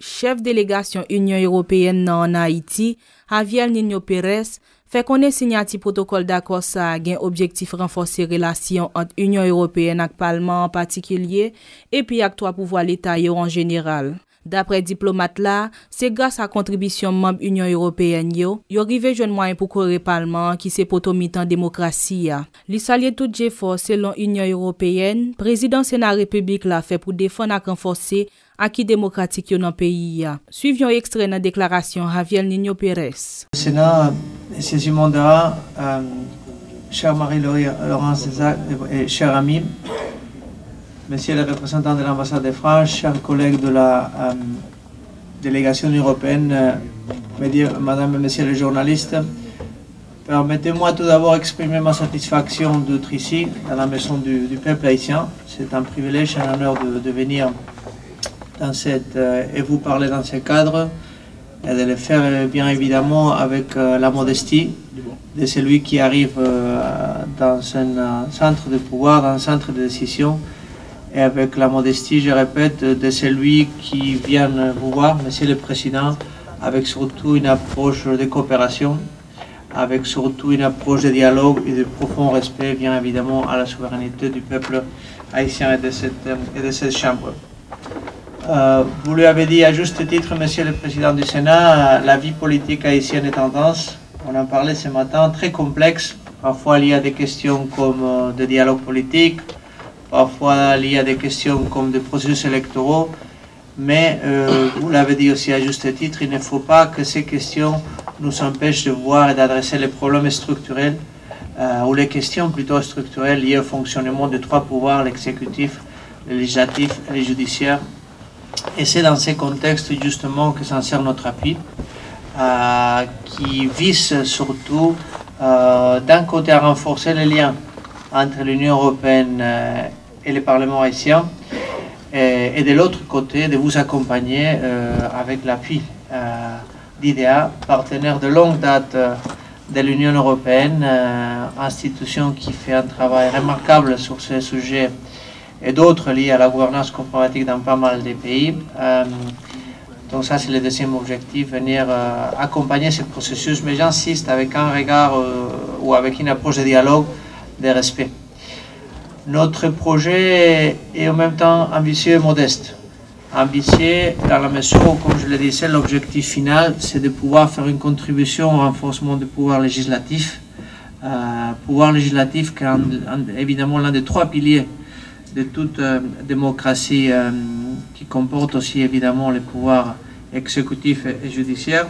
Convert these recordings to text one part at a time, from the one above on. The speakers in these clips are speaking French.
chef délégation Union européenne en Haïti, Javier Nino Pérez, fait connaître signature protocole d'accord ça a un objectif renforcer relation entre Union européenne et Parlement en particulier et puis avec trois pouvoirs l'État en général. D'après diplomate là, c'est grâce à contribution membre Union européenne yo arrivé jeune moyen pour courir Parlement qui c'est potomitan démocratie ya. Li salue tout effort selon Union européenne, président Sénat République l'a fait pour défendre et renforcer acquis démocratique dans le pays. Suivions extrait dans déclaration Javier Nino Pérez. Le Sénat c'est du mandat, cher Marie-Laurence Desac et cher ami, Monsieur le représentant de l'ambassade de France, chers collègues de la délégation européenne, madame et messieurs les journalistes, permettez-moi tout d'abord d'exprimer ma satisfaction d'être ici, dans la maison du peuple haïtien. C'est un privilège et un honneur de venir dans et vous parler dans ce cadre et de le faire bien évidemment avec la modestie de celui qui arrive dans un centre de pouvoir, dans un centre de décision, et avec la modestie, je répète, de celui qui vient vous voir, Monsieur le Président, avec surtout une approche de coopération, avec surtout une approche de dialogue et de profond respect, bien évidemment, à la souveraineté du peuple haïtien et de cette Chambre. Vous lui avez dit à juste titre, Monsieur le Président du Sénat, la vie politique haïtienne est tendance, on en parlait ce matin, très complexe. Parfois il y a des questions comme de dialogue politique, parfois il y a des questions comme des processus électoraux, mais vous l'avez dit aussi à juste titre, il ne faut pas que ces questions nous empêchent de voir et d'adresser les problèmes structurels, ou les questions plutôt structurelles liées au fonctionnement de trois pouvoirs, l'exécutif, le législatif et le judiciaire. Et c'est dans ces contextes justement que s'insère notre appui, qui vise surtout d'un côté à renforcer les liens entre l'Union européenne et le Parlement haïtien, et de l'autre côté de vous accompagner avec l'appui d'IDEA, partenaire de longue date de l'Union européenne, institution qui fait un travail remarquable sur ces sujets et d'autres liés à la gouvernance corporative dans pas mal de pays. Donc ça c'est le deuxième objectif, venir accompagner ce processus, mais j'insiste avec un regard ou avec une approche de dialogue, de respect. Notre projet est en même temps ambitieux et modeste. Ambitieux dans la mesure où, comme je le disais, l'objectif final, c'est de pouvoir faire une contribution au renforcement du pouvoir législatif. Pouvoir législatif qui est évidemment l'un des trois piliers de toute démocratie, qui comporte aussi évidemment les pouvoirs exécutifs et judiciaires.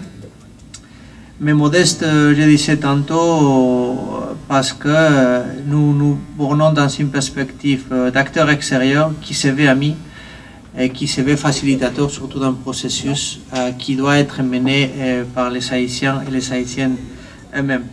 Mais modeste, je disais tantôt, parce que nous bornons dans une perspective d'acteurs extérieurs qui se veut amis et qui se veut facilitateur surtout d'un processus qui doit être mené par les Haïtiens et les Haïtiennes eux-mêmes.